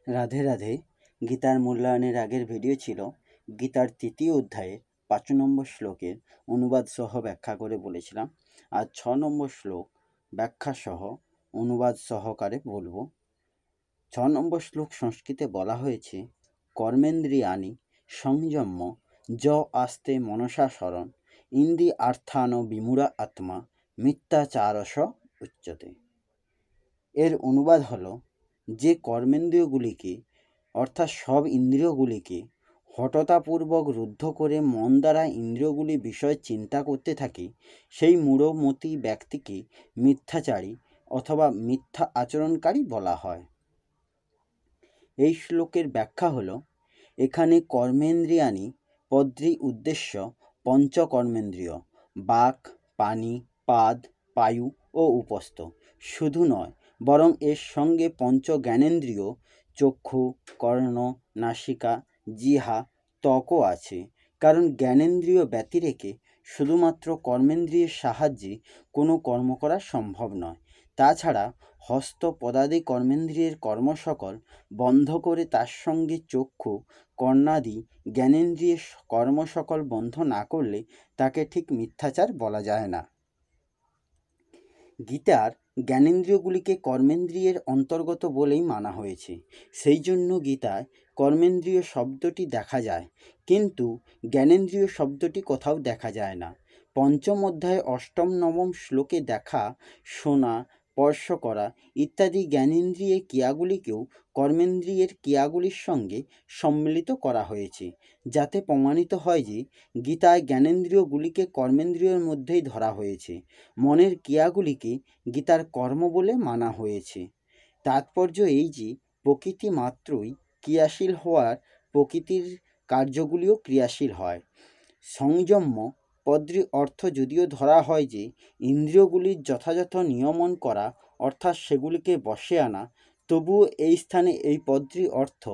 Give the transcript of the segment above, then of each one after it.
রাধে রাধে। গীতার মূল্যায়নের আগের ভিডিও ছিল গীতার ৩য় অধ্যায়ের ৫ নম্বর শ্লোকের অনুবাদ সহ ব্যাখ্যা করে বলেছিলাম। আর ৬ নম্বর শ্লোক ব্যাখ্যা সহ অনুবাদ সহকারে বলবো। ৬ নম্বর শ্লোক সংস্কৃতে বলা হয়েছে, কর্মেন্দ্রিয়ানি সংযম্য য আস্তে মনসা শরণ ইন্দি আর্থান বিমূঢ়া আত্মা মিথ্যাচারস উচ্যতে। এর অনুবাদ হলো, যে কর্মেন্দ্রিয়গুলিকে অর্থাৎ সব ইন্দ্রিয়গুলিকে হঠতাপূর্বক রুদ্ধ করে মন দ্বারা ইন্দ্রিয়গুলি বিষয় চিন্তা করতে থাকে, সেই মূঢ়মতি ব্যক্তিকে মিথ্যাচারী অথবা মিথ্যা আচরণকারী বলা হয়। এই শ্লোকের ব্যাখ্যা হলো, এখানে কর্মেন্দ্রিয়ানি পদ্রি উদ্দেশ্য পঞ্চকর্মেন্দ্রিয় বাক, পানি, পাদ, পায়ু ও উপস্থ শুধু নয়, বরং এর সঙ্গে পঞ্চ জ্ঞানেন্দ্রিয় চক্ষু, কর্ণ, নাসিকা, জিহ্বা, ত্বকও আছে। কারণ জ্ঞানেন্দ্রিয় ব্যতিরেকে শুধুমাত্র কর্মেন্দ্রিয়ের সাহায্যে কোনো কর্ম করা সম্ভব নয়। তাছাড়া হস্ত পদাদি কর্মেন্দ্রিয়ের কর্মসকল বন্ধ করে তার সঙ্গে চক্ষু, কর্ণাদি জ্ঞানেন্দ্রিয়ের কর্মসকল বন্ধ না করলে তাকে ঠিক মিথ্যাচার বলা যায় না। গীতার জ্ঞানেন্দ্রিয়গুলিকে কর্মেন্দ্রিয়ের অন্তর্গত বলেই মানা হয়েছে। সেই জন্য গীতায় কর্মেন্দ্রিয় শব্দটি দেখা যায়, কিন্তু জ্ঞানেন্দ্রিয় শব্দটি কোথাও দেখা যায় না। পঞ্চম অধ্যায় ৮ম ৯ম শ্লোকে দেখা, শোনা, স্পর্শ করা ইত্যাদি জ্ঞানেন্দ্রিয়ের ক্রিয়াগুলিকেও কর্মেন্দ্রিয়ের ক্রিয়াগুলির সঙ্গে সম্মিলিত করা হয়েছে, যাতে প্রমাণিত হয় যে গীতায় জ্ঞানেন্দ্রিয়গুলিকে কর্মেন্দ্রিয়ের মধ্যেই ধরা হয়েছে। মনের ক্রিয়াগুলিকে গীতার কর্ম বলে মানা হয়েছে। তাৎপর্য এই যে প্রকৃতি মাত্রই ক্রিয়াশীল হওয়ার প্রকৃতির কার্যগুলিও ক্রিয়াশীল হয়। সংযম্য পদ্রি অর্থ যদিও ধরা হয় যে ইন্দ্রিয়গুলির যথাযথ নিয়মন করা অর্থাৎ সেগুলিকে বশে আনা, তবুও এই স্থানে এই পদ্রি অর্থ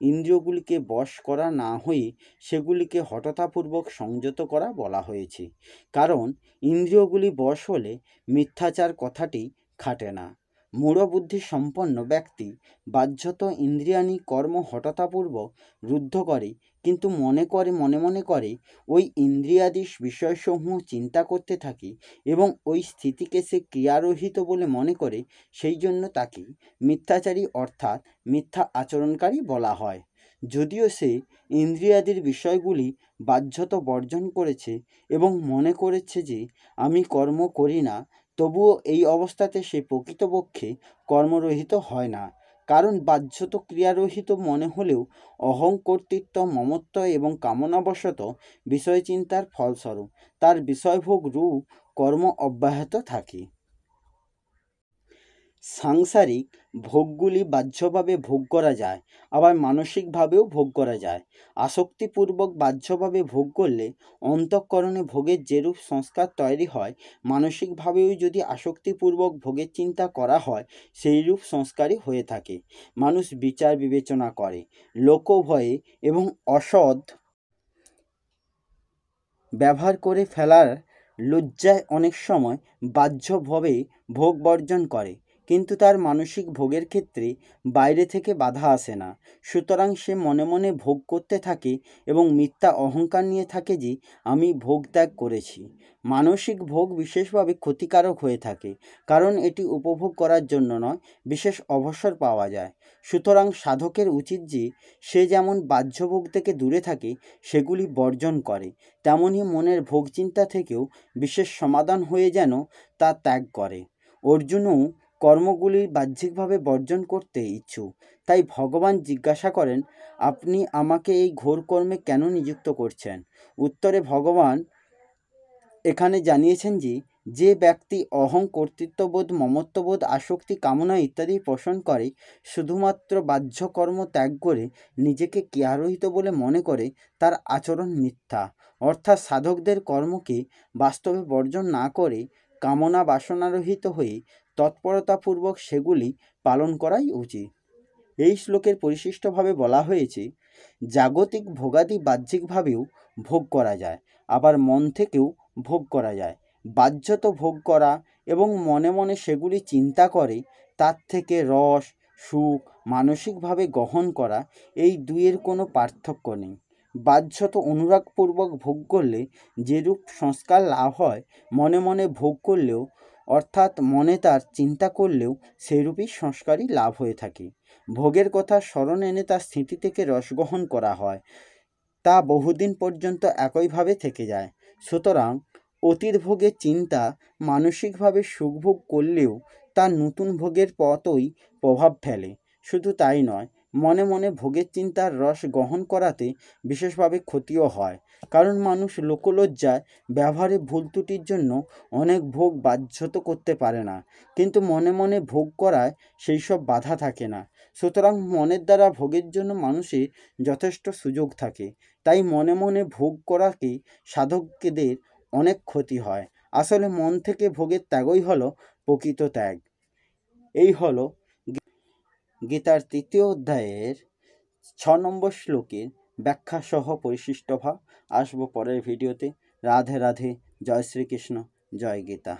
ইন্দ্রিয়গুলিকে বশ করা না হয়ে সেগুলিকে হঠতাপূর্বক সংযত করা বলা হয়েছে। কারণ ইন্দ্রিয়গুলি বশ হলে মিথ্যাচার কথাটি খাটে না। মূঢ়বুদ্ধি সম্পন্ন ব্যক্তি বাহ্যত ইন্দ্রিয়ানি কর্ম হঠতাপূর্বক রুদ্ধ করে, কিন্তু মনে মনে করে ওই ইন্দ্রিয়াদি বিষয়সমূহ চিন্তা করতে থাকে এবং ওই স্থিতিকে সে ক্রিয়ারহিত বলে মনে করে। সেই জন্য তাকে মিথ্যাচারী অর্থাৎ মিথ্যা আচরণকারী বলা হয়। যদিও সে ইন্দ্রিয়াদির বিষয়গুলি বাহ্যত বর্জন করেছে এবং মনে করেছে যে আমি কর্ম করি না, তবুও এই অবস্থাতে সে প্রকৃতপক্ষে কর্মরহিত হয় না। কারণ বাহ্যত ক্রিয়ারহিত মনে হলেও অহং, কর্তৃত্ব, মমত্ব এবং কামনাবশত বিষয়চিন্তার ফলস্বরূপ তার বিষয়ভোগ রূপ কর্ম অব্যাহত থাকে। সাংসারিক ভোগগুলি বাহ্যভাবে ভোগ করা যায়, আবার মানসিকভাবেও ভোগ করা যায়। আসক্তিপূর্বক বাহ্যভাবে ভোগ করলে অন্তঃকরণে ভোগের যেরূপ সংস্কার তৈরি হয়, মানসিকভাবেও যদি আসক্তিপূর্বক ভোগের চিন্তা করা হয় সেইরূপ সংস্কারই হয়ে থাকে। মানুষ বিচার বিবেচনা করে, লোকভয়ে এবং অসৎ ব্যবহার করে ফেলার লজ্জায় অনেক সময় বাহ্যভাবে ভোগ বর্জন করে, কিন্তু তার মানসিক ভোগের ক্ষেত্রে বাইরে থেকে বাধা আসে না। সুতরাং সে মনে মনে ভোগ করতে থাকে এবং মিথ্যা অহংকার নিয়ে থাকে যে আমি ভোগ ত্যাগ করেছি। মানসিক ভোগ বিশেষভাবে ক্ষতিকারক হয়ে থাকে, কারণ এটি উপভোগ করার জন্য নয়, বিশেষ অবসর পাওয়া যায়। সুতরাং সাধকের উচিত যে সে যেমন বাহ্যভোগ থেকে দূরে থাকে সেগুলি বর্জন করে, তেমনি মনের ভোগচিন্তা থেকেও বিশেষ সমাধান হয়ে যেন তা ত্যাগ করে। অর্জুনও কর্মগুলির বাহ্যিকভাবে বর্জন করতে ইচ্ছুক, তাই ভগবান জিজ্ঞাসা করেন, আপনি আমাকে এই ঘোর কর্মে কেন নিযুক্ত করছেন? উত্তরে ভগবান এখানে জানিয়েছেন যে যে ব্যক্তি অহং, কর্তৃত্ববোধ, মমত্ববোধ, আসক্তি, কামনা ইত্যাদি পোষণ করে, শুধুমাত্র বাহ্য কর্ম ত্যাগ করে নিজেকে ক্রিয়ারহিত বলে মনে করে, তার আচরণ মিথ্যা। অর্থাৎ সাধকদের কর্মকে বাস্তবে বর্জন না করে কামনা বাসনারহিত হয়ে তৎপরতাপূর্বক সেগুলি পালন করাই উচিত। এই শ্লোকের পরিশিষ্টভাবে বলা হয়েছে, জাগতিক ভোগাদি বাহ্যিকভাবেও ভোগ করা যায়, আবার মন থেকেও ভোগ করা যায়। বাহ্যত ভোগ করা এবং মনে মনে সেগুলি চিন্তা করে, তার থেকে রস, সুখ, মানসিকভাবে গ্রহণ করা, এই দুইয়ের কোনো পার্থক্য নেই। বাহ্যত অনুরাগপূর্বক ভোগ করলে যেরূপ সংস্কার লাভ হয়, মনে মনে ভোগ করলেও অর্থাৎ মনে তার চিন্তা করলেও সেরূপই সংস্কারই লাভ হয়ে থাকে। ভোগের কথা স্মরণ এনে তার স্মৃতি থেকে রসগ্রহণ করা হয়, তা বহুদিন পর্যন্ত একইভাবে থেকে যায়। সুতরাং অতীত ভোগের চিন্তা মানসিকভাবে সুখভোগ করলেও তা নতুন ভোগের পথই প্রভাব ফেলে। শুধু তাই নয়, মনে মনে ভোগের চিন্তার রস গ্রহণ করাতে বিশেষভাবে ক্ষতিও হয়, কারণ মানুষ লোকলজ্জায় ব্যবহারে ভুল ত্রুটির জন্য অনেক ভোগ বাহ্যত করতে পারে না, কিন্তু মনে মনে ভোগ করায় সেই সব বাধা থাকে না। সুতরাং মনের দ্বারা ভোগের জন্য মানুষের যথেষ্ট সুযোগ থাকে, তাই মনে মনে ভোগ করাকে সাধকদের অনেক ক্ষতি হয়। আসলে মন থেকে ভোগের ত্যাগই হলো প্রকৃত ত্যাগ। এই হলো গীতার 3য় অধ্যায়ের 6 নম্বর শ্লোকের ব্যাখ্যা সহ পরিশিষ্ট ভাব। আসবো পরের ভিডিওতে। রাধে রাধে। জয় শ্রীকৃষ্ণ। জয় গীতা।